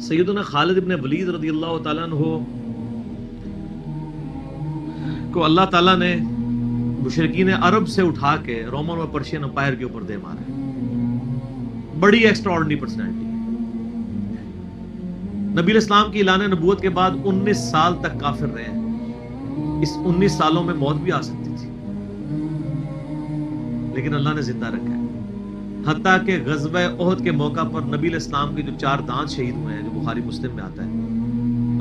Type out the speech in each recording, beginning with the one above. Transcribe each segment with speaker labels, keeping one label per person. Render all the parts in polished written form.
Speaker 1: سیدنا خالد ابن ولید رضی اللہ تعالیٰ عنہ کو اللہ تعالیٰ نے مشرکین عرب سے اٹھا کے رومن اور پرشین امپائر کے اوپر دے مارا. بڑی ایکسٹرا آرڈنری پرسنالٹی. نبی علیہ السلام کی اعلان نبوت کے بعد 19 سال تک کافر رہے ہیں. اس 19 سالوں میں موت بھی آ سکتی تھی لیکن اللہ نے زندہ رکھا ہے. حتیٰ کہ غزوہ احد کے موقع پر نبی علیہ السلام کے جو 4 دانت شہید ہوئے ہیں جو بخاری مسلم میں آتا ہے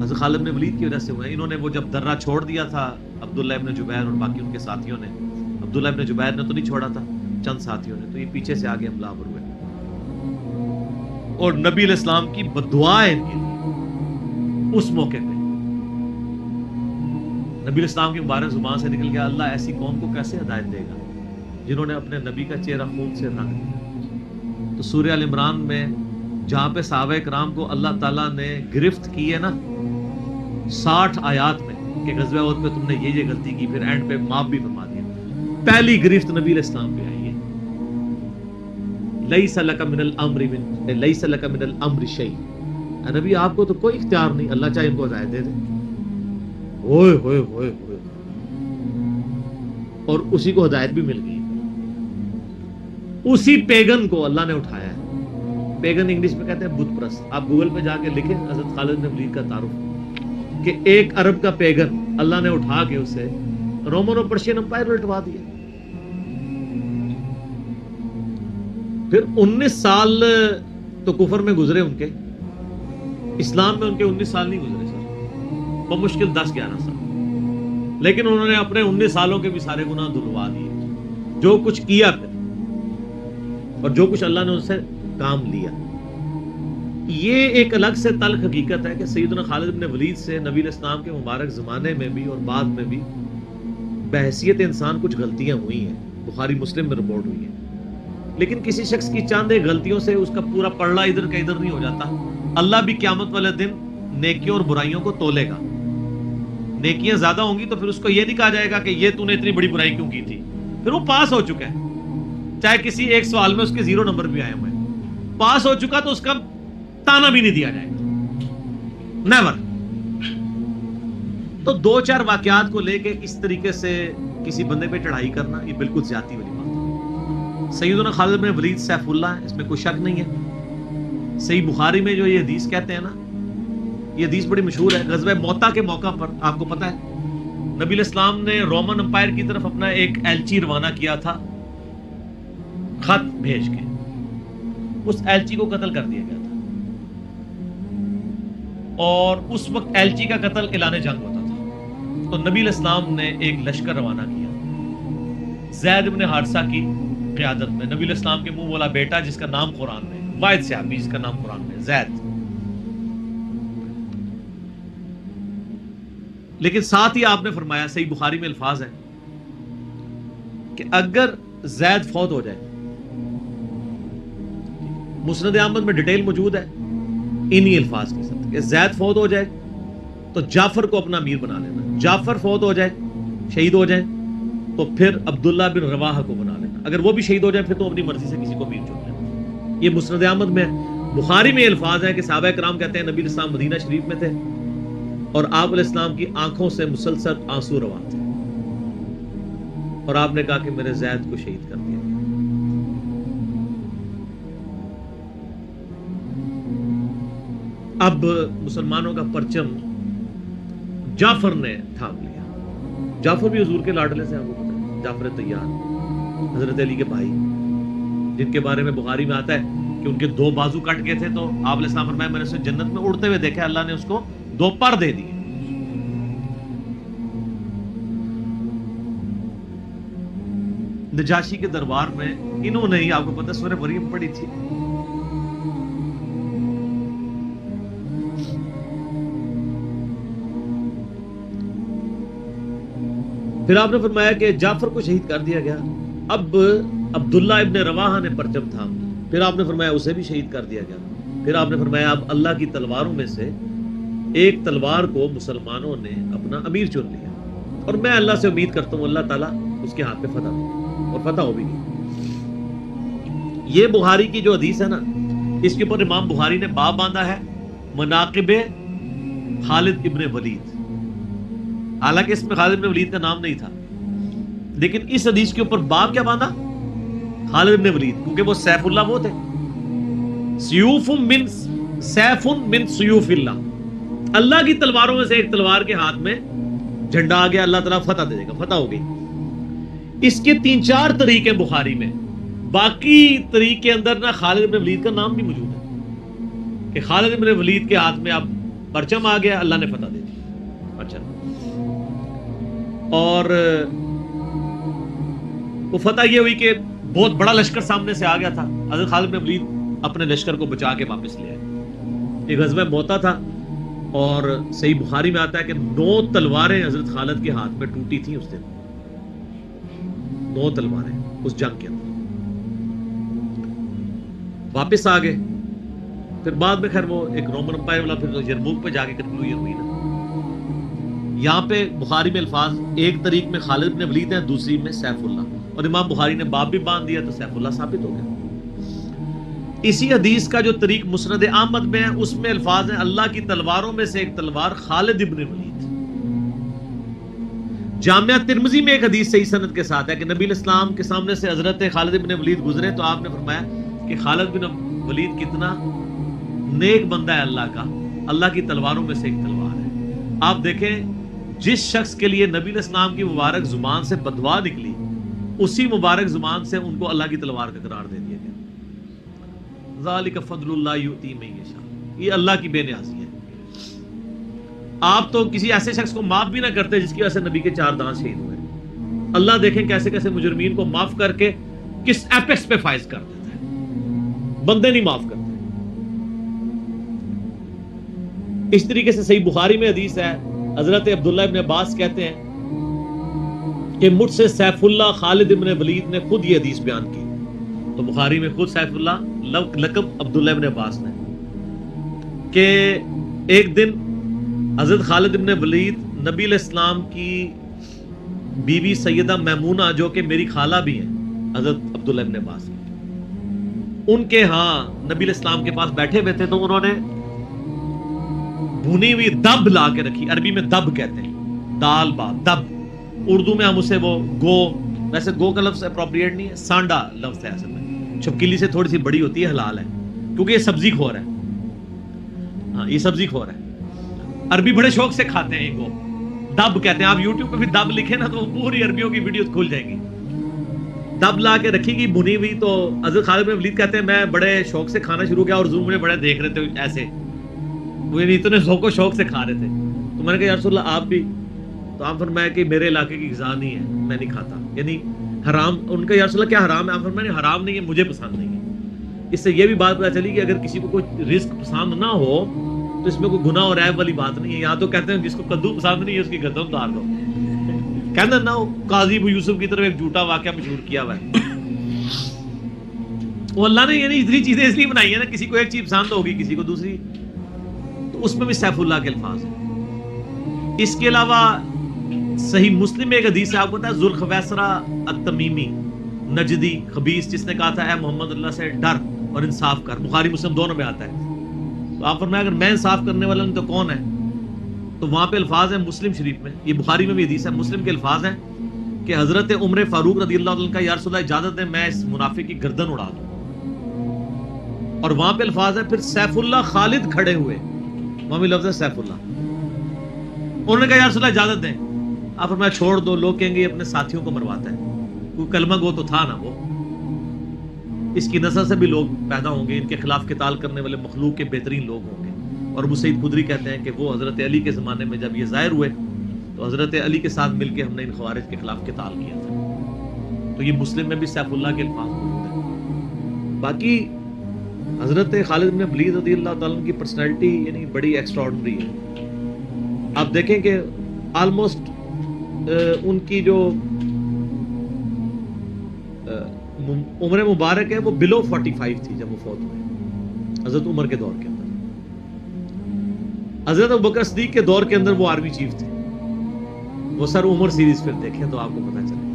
Speaker 1: حضرت خالد بن ولید کی وجہ سے ہوئے ہیں. انہوں نے وہ جب درہ چھوڑ دیا تھا عبداللہ ابن جبیر اور باقی ان کے ساتھیوں نے, عبداللہ ابن جبیر نے تو نہیں چھوڑا تھا, چند ساتھیوں نے, تو یہ پیچھے سے آگے حملہ آور ہوئے اور نبی علیہ السلام کی بددعائیں ان کے لیے اس موقع پہ. نبی علیہ السلام کی مبارک زبان سے نکل گیا اللہ ایسی قوم کو کیسے ہدایت دے گا جنہوں نے اپنے نبی کا چہرہ خون سے رنگ دیا. تو سورہ ال عمران میں جہاں پہ صحابہ کرام کو اللہ تعالیٰ نے گرفت کی ہے نا 60 آیات میں کہ غزوہ احد پہ تم نے یہ غلطی کی, پھر اینڈ پہ معاف بھی فرما دیا. پہلی گرفت نبی علیہ السلام پہ آئی ہے لیس لک من الامر شیء. نبی آپ کو تو کوئی اختیار نہیں, اللہ چاہے ان کو ہدایت دے دے. ہوئے ہوئے ہوئے ہوئے, اور اسی کو ہدایت بھی مل گئی. اسی پیگن کو اللہ نے اٹھایا ہے. پیگن انگلش میں کہتے ہیں بت پرست. آپ گوگل پہ جا کے لکھیں حضرت خالد بن ولید کا تعارف کہ ایک عرب کا پیگن اللہ نے اٹھا کے اسے رومن اور پرشین امپائر لٹوا دیا. پھر 19 سال تو کفر میں گزرے ان کے, اسلام میں ان کے 19 سال نہیں گزرے سر, بمشکل 10-11 سال. لیکن انہوں نے اپنے 19 سالوں کے بھی سارے گناہ دھلوا دیے. جو کچھ کیا پھر اور جو کچھ اللہ نے ان سے کام لیا. یہ ایک الگ سے تلخ حقیقت ہے کہ سیدنا خالد بن ولید سے نبی علیہ السلام کے مبارک زمانے میں بھی اور بعد میں بھی بحیثیت انسان کچھ غلطیاں ہوئی ہیں. بخاری مسلم میں رپورٹ ہوئی ہیں. لیکن کسی شخص کی چاند ایک غلطیوں سے اس کا پورا پلڑا ادھر کا ادھر نہیں ہو جاتا. اللہ بھی قیامت والے دن نیکیوں اور برائیوں کو تولے گا. نیکیاں زیادہ ہوں گی تو پھر اس کو یہ نہیں کہا جائے گا کہ یہ تو نے اتنی بڑی برائی کیوں کی تھی, پھر وہ پاس ہو چکا ہے. چاہے کسی ایک سوال میں اس کے 0 نمبر بھی آئے ہوئے ہیں, پاس ہو چکا تو اس کا تانا بھی نہیں دیا جائے گا, نیور. تو 2-4 واقعات کو لے کے اس طریقے سے کسی بندے پہ چڑھائی کرنا یہ بالکل زیادتی والی بات ہے. سیدنا خالد بن ولید سیف اللہ ہے, اس میں کوئی شک نہیں ہے. صحیح بخاری میں جو یہ حدیث کہتے ہیں نا, یہ حدیث بڑی مشہور ہے. غزوہ موتا کے موقع پر آپ کو پتا ہے نبی علیہ السلام نے رومن امپائر کی طرف اپنا ایک ایلچی روانہ کیا تھا, خط بھیج کے. اس ایلچی کو قتل کر دیا گیا تھا اور اس وقت ایلچی کا قتل اعلان جنگ ہوتا تھا. تو نبی علیہ السلام نے ایک لشکر روانہ کیا زید بن حارثہ کی قیادت میں. نبی علیہ السلام کے منہ والا بیٹا جس کا نام قرآن میں, واحد صحابی جس کا نام قرآن میں زید. لیکن ساتھ ہی آپ نے فرمایا, صحیح بخاری میں الفاظ ہے کہ اگر زید فوت ہو جائے, مسند احمد میں ڈیٹیل موجود ہے انہی الفاظ کے ساتھ, کہ زید فوت ہو جائے تو جعفر کو اپنا امیر بنا لینا. جعفر فوت ہو جائے, شہید ہو جائے, تو پھر عبداللہ بن رواحہ کو بنا لینا. اگر وہ بھی شہید ہو جائے پھر تو اپنی مرضی سے کسی کو امیر چن لینا. یہ مسند احمد میں ہے. بخاری میں الفاظ ہے کہ صحابہ کرام کہتے ہیں نبی علیہ السلام مدینہ شریف میں تھے اور آپ علیہ السلام کی آنکھوں سے مسلسل آنسو رواں تھے اور آپ نے کہا کہ میرے زید کو شہید کر دیا. اب مسلمانوں کا پرچم جعفر نے تھام لیا. جعفر بھی حضور کے لاڈلے سے, آپ کو پتہ ہے, جعفر طیار حضرت علی کے بھائی, جن کے بارے میں بخاری میں آتا ہے کہ ان کے 2 بازو کٹ گئے تھے تو آپ علیہ السلام فرمایا میں نے اسے جنت میں اڑتے ہوئے دیکھا, اللہ نے اس کو 2 پر دے دیے. نجاشی کے دربار میں انہوں نے ہی, آپ کو پتہ سورہ مریم پڑھی تھی, پھر آپ نے فرمایا کہ جعفر کو شہید کر دیا گیا. اب عبداللہ ابن رواحہ نے پرچم تھام لیا, پھر آپ نے فرمایا اسے بھی شہید کر دیا گیا. پھر آپ نے فرمایا اب اللہ کی تلواروں میں سے ایک تلوار کو مسلمانوں نے اپنا امیر چن لیا اور میں اللہ سے امید کرتا ہوں اللہ تعالیٰ اس کے ہاتھ پہ فتح دے اور فتح ہو بھی گئی. یہ بخاری کی جو حدیث ہے نا, اس کے اوپر امام بخاری نے باب باندھا ہے مناقب خالد ابن ولید. حالانکہ اس میں خالد ابن ولید کا نام نہیں تھا، لیکن اس حدیث کے اوپر باب کیا باندھا؟ خالد ابن ولید، کیونکہ وہ سیف اللہ وہ تھے. سیوف من سیوف اللہ، اللہ کی تلواروں میں سے ایک تلوار کے ہاتھ میں جھنڈا آ گیا، اللہ تعالیٰ فتح دے گا، فتح ہو گئی. اس کے 3-4 طریقے بخاری میں، باقی طریق کے اندر نہ خالد ابن ولید کا نام بھی موجود ہے کہ خالد ابن ولید کے ہاتھ میں اب پرچم آ گیا، اللہ نے فتح دے دی. اچھا، اور وہ فتح یہ ہوئی کہ بہت بڑا لشکر سامنے سے آ گیا تھا. حضرت خالد بن ولید اپنے لشکر کو بچا کے واپس لے آئے. ایک غزوہ موتا تھا، اور صحیح بخاری میں آتا ہے کہ 9 تلواریں حضرت خالد کے ہاتھ میں ٹوٹی تھیں اس دن. 9 تلواریں اس جنگ کے اندر. واپس آ گئے. پھر بعد میں خیر وہ ایک رومن امپائر والا پھر یرموک پہ جا کے کنکلوژن ہوئی نا. یہاں پہ بخاری میں الفاظ ایک طریق میں خالد بن ولید ہیں، دوسری میں سیف اللہ، اور امام بخاری نے باب بھی باندھ دیا تو سیف اللہ ثابت ہو گیا. اسی حدیث کا جو طریق مسند احمد میں ہے اس میں الفاظ ہیں اللہ کی تلواروں میں سے ایک تلوار خالد ابن ولید. جامعہ ترمذی میں ایک حدیث صحیح سند کے ساتھ ہے کہ نبی الاسلام کے سامنے سے حضرت خالد ابن ولید گزرے تو آپ نے فرمایا کہ خالد بن ولید کتنا نیک بندہ ہے اللہ کا، اللہ کی تلواروں میں سے ایک تلوار ہے. آپ دیکھیں جس شخص کے لیے نبی الاسلام کی مبارک زبان سے بددعا نکلی، اسی مبارک زبان سے ان کو اللہ کی تلوار کا قرار دے دیا گیا. ذالک فضل اللہ یؤتی من یشاء، یہ اللہ کی بے نیازی ہے. آپ تو کسی ایسے شخص کو معاف بھی نہ کرتے جس کی وجہ سے نبی کے 4 دانت شہید ہوئے. اللہ دیکھیں کیسے کیسے مجرمین کو معاف کر کے کس ایپیکس پہ فائز کر دیتا ہے، بندے نہیں معاف کرتے. اس طریقے سے صحیح بخاری میں حدیث ہے، حضرت عبداللہ ابن عباس کہتے ہیں کہ مجھ سے سیف اللہ خالد ابن ولید نے خود یہ حدیث بیان کی. تو بخاری میں خود سیف اللہ لقب عبداللہ ابن عباس نے، کہ ایک دن حضرت خالد ابن ولید نبی علیہ السلام کی بیوی سیدہ میمونہ جو کہ میری خالہ بھی ہیں حضرت عبداللہ ابن عباس، ان کے ہاں نبی علیہ السلام کے پاس بیٹھے ہوئے تھے. تو انہوں نے بھونی ہوئی دب لا کے رکھی. عربی میں دب کہتے ہیں، دال با دب. اردو میں ہم اسے وہ گو، ویسے گو کا لفظ اپروپریٹ نہیں ہے، سانڈا لفظ ہے اصل میں. چھپکلی سے تھوڑی سی بڑی ہوتی ہے، حلال ہے کیونکہ یہ سبزی خور ہے. ہاں یہ سبزی خور ہے، عربی بڑے شوق سے کھاتے ہیں. یہ گو دب کہتے ہیں. آپ یوٹیوب پہ بھی دب لکھیں نا تو پوری عربیوں کی ویڈیوز کھل جائیں گی. دب لا کے رکھی گئی بھنی ہوئی. تو حضرت خالد بن ولید کہتے ہیں میں بڑے شوق سے کھانا شروع کیا اور حضور مجھے بڑے دیکھ رہے تھے ایسے، وہ اتنے ذوق و شوق سے کھا رہے تھے. تو میں نے کہا یا رسول اللہ آپ بھی؟ تو آپ فرمایا کہ میرے علاقے کی غذا نہیں ہے، میں نہیں کھاتا، یعنی حرام. ان کا یا رسول اللہ کیا حرام ہے؟ آپ فرمایا حرام نہیں ہے، مجھے پسند نہیں ہے. اس سے یہ بھی بات پتہ چلی کہ اگر کسی کو کوئی رزق پسند نہ ہو تو اس میں کوئی گناہ اور عیب والی بات نہیں ہے. یہاں تو کہتے ہیں جس کو کدو پسند نہیں ہے اس کی گردن اتار دو. کہنا نا قاضی ابو یوسف کی طرف ایک جھوٹا واقعہ مشہور کیا ہوا ہے. وہ اللہ نے یعنی اتنی چیزیں اس لیے بنائی ہیں نا، کسی کو ایک چیز پسند ہوگی کسی کو دوسری، تو اس میں بھی سیف اللہ کے الفاظ ہیں. اس کے علاوہ صحیح مسلم میں ایک حدیث ہے، آپ کو پتا ہے ذوالخویسرہ التمیمی نجدی خبیث جس نے کہا تھا اے محمد اللہ سے ڈر اور انصاف کر. بخاری مسلم دونوں میں آتا ہے. تو آپ فرمایا اگر میں انصاف کرنے والا نہیں تو کون ہے؟ تو وہاں پہ الفاظ ہیں مسلم شریف میں، یہ بخاری میں بھی حدیث ہے، مسلم کے الفاظ ہیں کہ حضرت عمر فاروق رضی اللہ عنہ کا یا رسول اللہ اجازت ہے میں اس منافق کی گردن اڑا دوں. اور وہاں پہ الفاظ ہے پھر سیف اللہ خالد کھڑے ہوئے، وہاں بھی لفظ ہے سیف اللہ. انہوں نے کہا یا رسول اللہ اجازت دیں. آپ فرمایا چھوڑ دو، لوگ کہیں گے یہ اپنے ساتھیوں کو مرواتا ہے. کوئی کلمہ گو تو تھا نا وہ، اس کی نسل سے بھی لوگ پیدا ہوں گے، ان کے خلاف قتال کرنے والے مخلوق کے بہترین لوگ ہوں گے. اور ابو سعید خدری کہتے ہیں کہ وہ حضرت علی کے زمانے میں جب یہ ظاہر ہوئے تو حضرت علی کے ساتھ مل کے ہم نے ان خوارج کے خلاف قتال کیا تھا. تو یہ مسلم میں بھی سیف اللہ کے الفاظ موجود ہیں. باقی حضرت خالد بن ولید رضی اللہ تعالیٰ عنہ کی پرسنالٹی یعنی بڑی ایکسٹراڈنری ہے. آپ دیکھیں کہ آلموسٹ ان کی جو عمر مبارک ہے وہ بلو 45 تھی جب وہ فوت ہوئے حضرت عمر کے دور کے اندر. حضرت ابوبکر صدیق کے دور کے اندر وہ آرمی چیف تھے. وہ سر عمر سیریز پھر دیکھیں تو آپ کو پتہ چلے.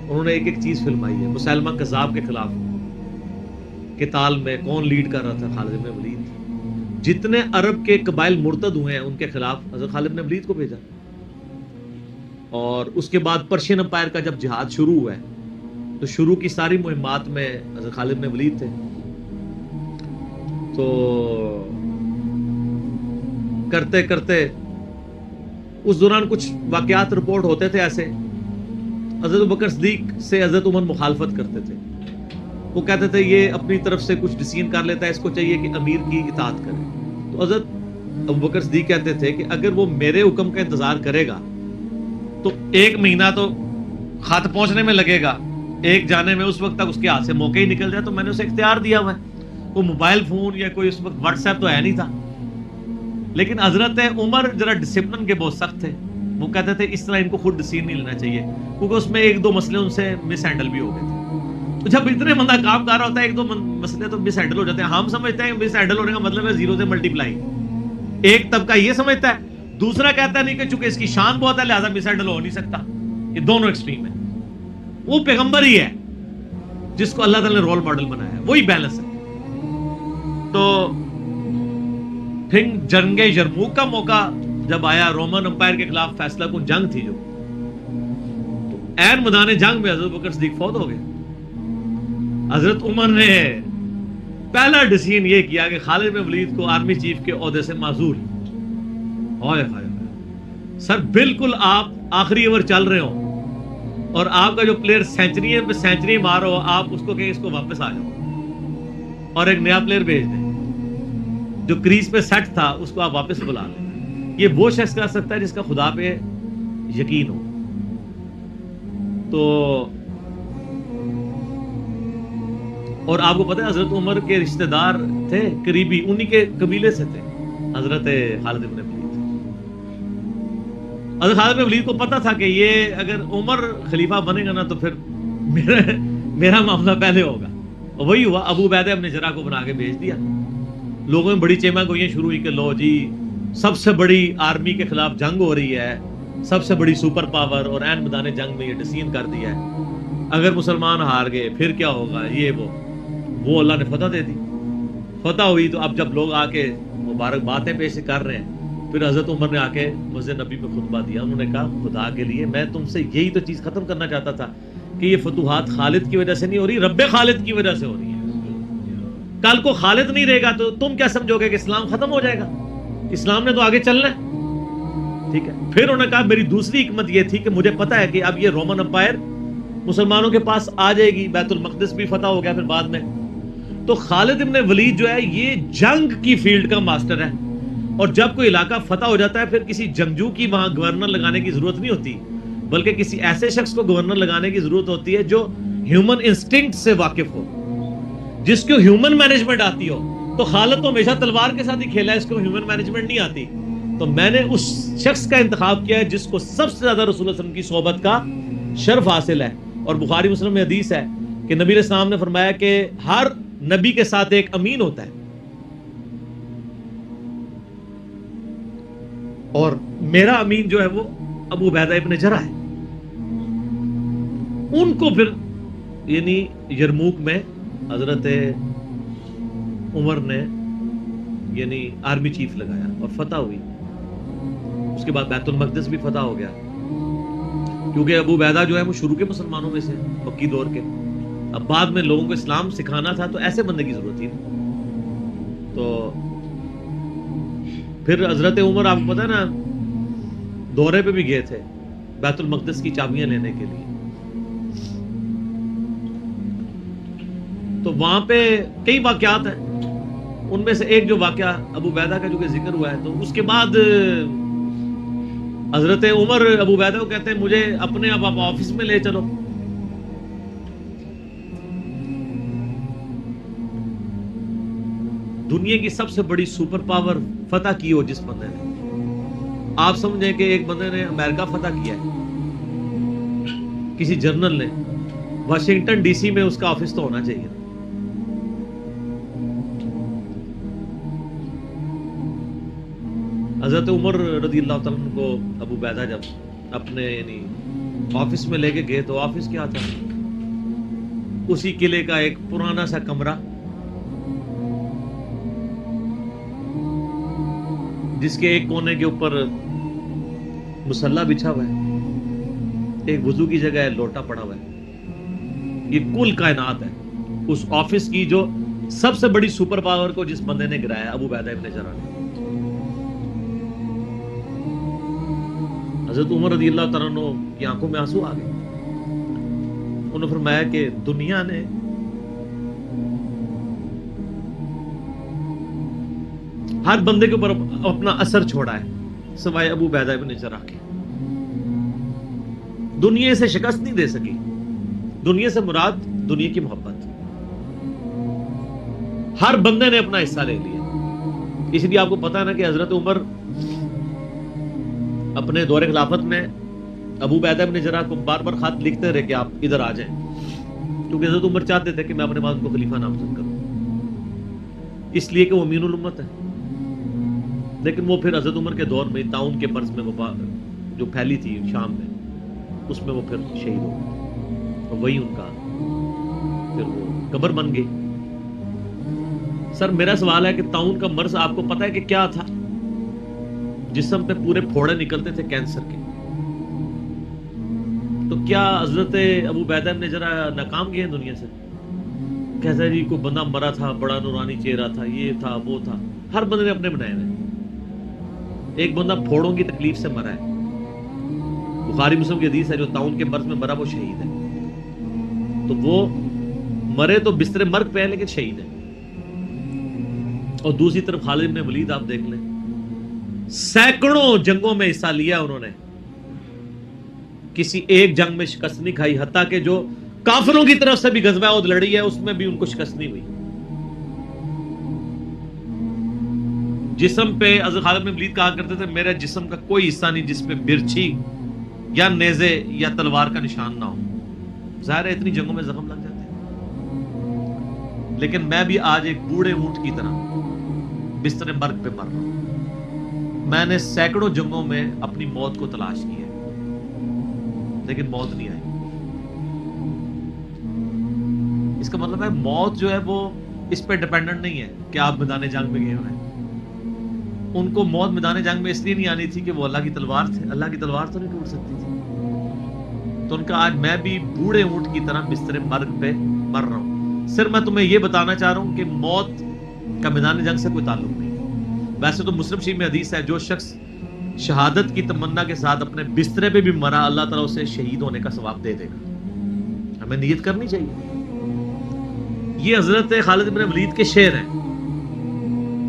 Speaker 1: انہوں نے ایک ایک چیز فلمائی ہے. مسلمہ کذاب کے خلاف قتال میں کون لیڈ کر رہا تھا؟ خالد بن ولید. جتنے عرب کے قبائل مرتد ہوئے ہیں ان کے خلاف حضرت خالد بن ولید کو بھیجا. اور اس کے بعد پرشین امپائر کا جب جہاد شروع ہوا ہے تو شروع کی ساری مہمات میں حضرت خالد بن ولید تھے. تو کرتے کرتے اس دوران کچھ واقعات رپورٹ ہوتے تھے ایسے. حضرت ابوبکر صدیق سے حضرت عمر مخالفت کرتے تھے. وہ کہتے تھے یہ اپنی طرف سے کچھ ڈیسیژن کر لیتا ہے, اس کو چاہیے کہ امیر کی اطاعت کرے. تو حضرت ابوبکر صدیق کہتے تھے کہ اگر وہ میرے حکم کا انتظار کرے گا تو 1 مہینہ تو خط پہنچنے میں لگے گا, ایک جانے میں اس وقت تک اس کے ہاتھ سے موقع ہی نکل جائے. تو میں نے اسے اختیار دیا ہوا ہے. وہ موبائل فون یا کوئی اس وقت واٹس ایپ تو ہے نہیں تھا. لیکن حضرت عمر ذرا ڈسپلن کے بہت سخت تھے. وہ کہتے تھے اس طرح ان کو خود ڈیسیژن نہیں لینا چاہیے, کیونکہ اس میں 1-2 مسئلے ان سے مس ہینڈل بھی ہو گئے تھے. تو جب اتنے بندہ کام کر رہا ہوتا ہے 1-2 مسئلے تو مس ہینڈل ہو جاتے ہیں. ہم سمجھتے ہیں مس ہینڈل ہونے کا مطلب ہے 0 سے ملٹیپلائی. ایک طبقہ یہ سمجھتا ہے, دوسرا کہتا ہے نہیں کہ چونکہ اس کی شان بہت ہے لہذا مس ہینڈل ہو نہیں سکتا. یہ دونوں ایکسٹریم ہیں. وہ پیغمبر ہی ہے جس کو اللہ تعالی نے رول ماڈل بنایا ہے, وہی بیلنس ہے. تو پھر جنگ یرموک کا موقع جب آیا, رومن امپائر کے خلاف فیصلہ کن جنگ تھی جو, تو عین میدان جنگ میں حضرت بکر صدیق فوت ہو گئے. حضرت عمر نے پہلا ڈیسیژن یہ کیا کہ خالد بن ولید کو آرمی چیف کے عہدے سے معزول. ہائے ہائے سر, بالکل آپ آخری اوور چل رہے ہو اور آپ کا جو پلیئر سینچری پہ سینچری مار ہو, آپ اس کو کہیں اس کو واپس آ جاؤ اور ایک نیا پلیئر بھیج دیں. جو کریز پہ سیٹ تھا اس کو آپ واپس بلا لیں. یہ وہ شخص کر سکتا ہے جس کا خدا پہ یقین ہو. تو اور آپ کو پتہ ہے حضرت عمر کے رشتہ دار تھے قریبی, انہی کے قبیلے سے تھے حضرت خالد بن ولید. حضرت خالد بن ولید کو پتہ تھا کہ یہ اگر عمر خلیفہ بنے گا نا تو پھر میرا معاملہ پہلے ہوگا. اور وہی ہوا. ابو عبیدہ ابن جراح کو بنا کے بھیج دیا. لوگوں میں بڑی چیما گوئیاں شروع ہوئی کہ لو جی سب سے بڑی آرمی کے خلاف جنگ ہو رہی ہے, سب سے بڑی سپر پاور, اور عین میدان جنگ میں یہ ڈیسیژن کر دیا ہے, اگر مسلمان ہار گئے پھر کیا ہوگا. یہ وہ اللہ نے فتح دے دی. فتح ہوئی تو اب جب لوگ آ کے مبارک باتیں پیش کر رہے ہیں, پھر حضرت عمر نے آ کے مسجد نبی میں خطبہ دیا. انہوں نے کہا خدا کے لیے میں تم سے یہی تو چیز ختم کرنا چاہتا تھا کہ یہ فتوحات خالد کی وجہ سے نہیں ہو رہی, رب خالد کی وجہ سے ہو رہی ہے. کل کو خالد نہیں رہے گا تو تم کیا سمجھو گے کہ اسلام ختم ہو جائے گا؟ اسلام نے تو آگے چلنا ہے. ٹھیک ہے. پھر انہوں نے کہا میری دوسری حکمت یہ تھی کہ مجھے پتا ہے کہ اب یہ رومن امپائر مسلمانوں کے پاس آ جائے گی, بیت المقدس بھی فتح ہو گیا پھر بعد میں. تو خالد ابن ولید جو ہے یہ جنگ کی فیلڈ کا ماسٹر ہے, اور جب کوئی علاقہ فتح ہو جاتا ہے پھر کسی جنگجو کی وہاں گورنر لگانے کی ضرورت نہیں ہوتی, بلکہ کسی ایسے شخص کو گورنر لگانے کی ضرورت ہوتی ہے جو ہیومن انسٹنکٹ سے واقف ہو, جس کو ہیومن مینجمنٹ آتی ہو. تو خالد تو ہمیشہ تلوار کے ساتھ ہی کھیلا ہے, اس کو ہیومن مینجمنٹ نہیں آتی. تو میں نے اس شخص کا انتخاب کیا ہے جس کو سب سے زیادہ رسول اللہ صلی اللہ علیہ وسلم کی صحبت کا شرف حاصل ہے. اور بخاری مسلم میں حدیث ہے کہ نبی علیہ السلام نے فرمایا کہ ہر نبی کے ساتھ ایک امین ہوتا ہے, اور میرا امین جو ہے وہ ابو عبیدہ ابن جراح ہے. ان کو پھر یعنی یرموک میں حضرت عمر نے یعنی آرمی چیف لگایا اور فتح ہوئی. اس کے بعد بیت المقدس بھی فتح ہو گیا, کیونکہ ابو عبیدہ جو ہے وہ شروع کے مسلمانوں میں سے مکی دور کے. اب بعد میں لوگوں کو اسلام سکھانا تھا تو ایسے بندے کی ضرورت تھی. تو پھر حضرت عمر آپ کو پتا ہے نا دورے پہ بھی گئے تھے بیت المقدس کی چابیاں لینے کے لیے. تو وہاں پہ کئی واقعات ہیں, ان میں سے ایک جو واقعہ ابو عبیدہ کا جو کہ ذکر ہوا ہے, تو اس کے بعد حضرت عمر ابو عبیدہ کو کہتے ہیں مجھے اپنے اب آپ آفس میں لے چلو. دنیا کی سب سے بڑی سپر پاور فتح کی ہو جس بندے نے, آپ سمجھیں کہ ایک بندے نے امریکہ فتح کیا ہے, کسی جنرل نے, واشنگٹن ڈی سی میں اس کا آفس تو ہونا چاہیے. حضرت عمر رضی اللہ تعالیٰ عنہ کو ابو عبیدہ جب اپنے یعنی آفس میں لے کے گئے تو آفس کیا تھا, اسی قلعے کا ایک پرانا سا کمرہ, جس کے ایک کونے کے اوپر مصلی بچھا ہوا ہے، ایک وضو کی جگہ ہے، لوٹا پڑا ہوا ہے. یہ کل کائنات ہے. اس آفس کی جو سب سے بڑی سپر پاور کو جس بندے نے گرایا، ابو عبیدہ ابن جراح نے. حضرت عمر رضی اللہ تعالیٰ عنہ کی آنکھوں میں آنسو آ گئے. انہوں نے فرمایا کہ دنیا نے ہر بندے کے اوپر اپنا اثر چھوڑا ہے سوائے ابو عبیدہ ابن جراح کے. دنیا سے شکست نہیں دے سکی. دنیا سے مراد دنیا کی محبت. ہر بندے نے اپنا حصہ لے لیا. اس لیے آپ کو پتا ہے نا کہ حضرت عمر اپنے دور خلافت میں ابو عبیدہ ابن جراح کو بار بار خط لکھتے رہے کہ آپ ادھر آ جائیں، کیونکہ حضرت عمر چاہتے تھے کہ میں اپنے بعد کو خلیفہ نامزد کروں، اس لیے کہ وہ امین الامت ہے. لیکن وہ پھر حضرت عمر کے دور میں طاعون کے مرض میں وبا جو پھیلی تھی شام میں، اس میں وہ پھر شہید ہو گئے، اور وہی ان کا پھر وہ قبر بن گئی. سر میرا سوال ہے کہ طاعون کا مرض آپ کو پتا ہے کہ کیا تھا؟ جسم پہ پورے پھوڑے نکلتے تھے کینسر کے. تو کیا حضرت ابو عبیدہ ابن جراح ناکام گئے ہیں دنیا سے؟ کہتا ہے جی کوئی بندہ مرا تھا، بڑا نورانی چہرہ تھا، یہ تھا وہ تھا. ہر بندے نے اپنے بنائے ہوئے. ایک بندہ پھوڑوں کی تکلیف سے مرا ہے، بخاری مسلم کی حدیث ہے، جو طاعون کے مرض میں مرا وہ شہید ہے. تو وہ مرے تو بستر مرگ پہ ہے لیکن شہید ہے. اور دوسری طرف خالد بن ولید آپ دیکھ لیں، سینکڑوں جنگوں میں حصہ لیا انہوں نے، کسی ایک جنگ میں شکست نہیں کھائی. حتیٰ کہ جو کافروں کی طرف سے بھی غزوہ احد لڑی ہے اس میں بھی ان کو شکست نہیں ہوئی. جسم پہ حضرت خالد بن ولید کہا کرتے تھے میرے جسم کا کوئی حصہ نہیں جس پہ برچھی یا نیزے یا تلوار کا نشان نہ ہو. ظاہر ہے اتنی جنگوں میں زخم لگ جاتے ہیں، لیکن میں بھی آج ایک بوڑھے اونٹ کی طرح بستر مرگ پہ مر رہا ہوں. میں نے سینکڑوں جنگوں میں اپنی موت کو تلاش کی ہے لیکن موت نہیں آئی. اس کا مطلب ہے موت جو ہے وہ اس پہ ڈیپینڈنٹ نہیں ہے کہ آپ میدان جنگ میں گئے ہوئے ہیں. ان کو موت میدان جنگ میں اس لیے نہیں آنی تھی کہ وہ اللہ کی تلوار تھے. اللہ کی تلوار تو نہیں ٹوٹ سکتی تھی. تو ان کا آج میں بھی بوڑھے اونٹ کی طرح بستر مرگ پہ مر رہا ہوں. صرف میں تمہیں یہ بتانا چاہ رہا ہوں کہ موت کا میدان جنگ سے کوئی تعلق نہیں. ویسے تو مسلم شریف میں حدیث ہے جو شخص شہادت کی تمنا کے ساتھ اپنے بسترے پہ بھی مرا اللہ تعالیٰ اسے شہید ہونے کا ثواب دے دے گا. ہمیں نیت کرنی چاہیے. یہ حضرت خالد بن ولید کے شعر ہیں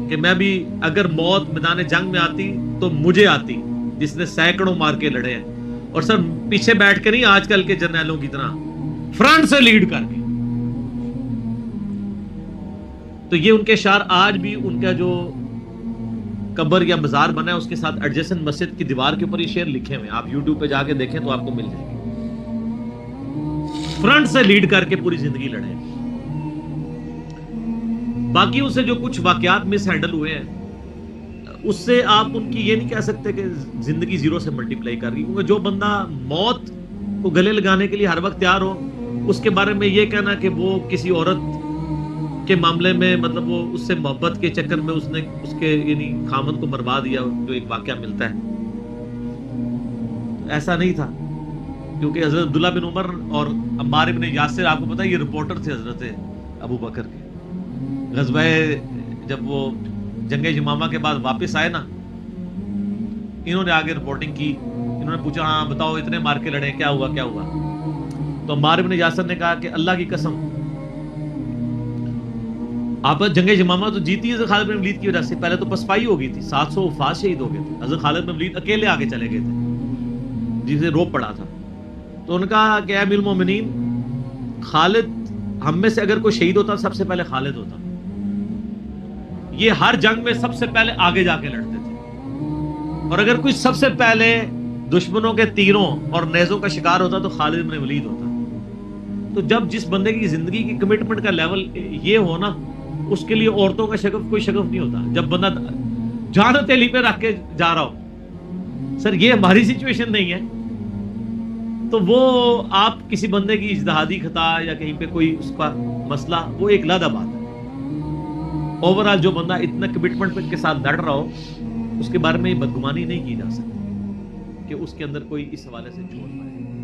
Speaker 1: کہ میں بھی اگر موت میدان جنگ میں آتی تو مجھے آتی جس نے سینکڑوں مار کے لڑے ہیں، اور سر پیچھے بیٹھ کے نہیں آج کل کے جرنیلوں کی طرح، فرنٹ سے لیڈ کر کے. تو یہ ان کے اشعار آج بھی ان کا جو قبر یا مزار بنا ہے اس کے ساتھ ایڈجسنٹ مسجد کی دیوار کے اوپر یہ شعر لکھے ہوئے ہیں. آپ یوٹیوب پہ جا کے دیکھیں تو آپ کو مل جائے گے. فرنٹ سے لیڈ کر کے پوری زندگی لڑے. باقی ان سے جو کچھ واقعات مس ہینڈل ہوئے ہیں اس سے آپ ان کی یہ نہیں کہہ سکتے کہ زندگی زیرو سے ملٹیپلائی کر گئی. کیونکہ جو بندہ موت کو گلے لگانے کے لیے ہر وقت تیار ہو، اس کے بارے میں یہ کہنا کہ وہ کسی عورت کے معاملے میں مطلب وہ اس سے محبت کے چکر میں اس نے اس کے یعنی خامد کو مروا دیا، جو ایک واقعہ ملتا ہے، ایسا نہیں تھا. کیونکہ حضرت عبداللہ بن عمر اور عمار بن یاسر آپ کو پتا ہے یہ رپورٹر تھے حضرت ابو بکر کے. غزوہ جب وہ جنگ یمامہ کے بعد واپس آئے نا، انہوں نے آگے رپورٹنگ کی. انہوں نے پوچھا ہاں بتاؤ اتنے مار کے لڑے کیا ہوا کیا ہوا. تو عمار بن یاسر نے کہا کہ اللہ کی قسم آپ جنگ یمامہ تو جیتی ہے خالد بن ولید کی وجہ سے. پہلے تو پسپائی ہو گئی تھی، 700 وفات شہید ہو گئے تھے. حضرت خالد بن ولید اکیلے آگے چلے گئے تھے جسے روپ پڑا تھا. تو ان کا کہ اے امیر المومنین، خالد ہم میں سے اگر کوئی شہید ہوتا سب سے پہلے خالد ہوتا. یہ ہر جنگ میں سب سے پہلے آگے جا کے لڑتے تھے، اور اگر کوئی سب سے پہلے دشمنوں کے تیروں اور نیزوں کا شکار ہوتا تو خالد بن ولید ہوتا. تو جب جس بندے کی زندگی کی کمٹمنٹ کا لیول یہ ہو نا، اس کے لیے عورتوں کا شگف کوئی شگف نہیں ہوتا. جب بندہ جان ہتھیلی پہ رکھ کے جا رہا ہو، سر یہ ہماری سچویشن نہیں ہے. تو وہ آپ کسی بندے کی اجتہادی خطا یا کہیں پہ کوئی اس کا مسئلہ وہ ایک علیحدہ بات ہے. اوورآل جو بندہ اتنا کمٹمنٹ کے ساتھ لڑ رہا ہو اس کے بارے میں بدگمانی نہیں کی جا سکتی کہ اس کے اندر کوئی اس حوالے سے چھوڑ پائے.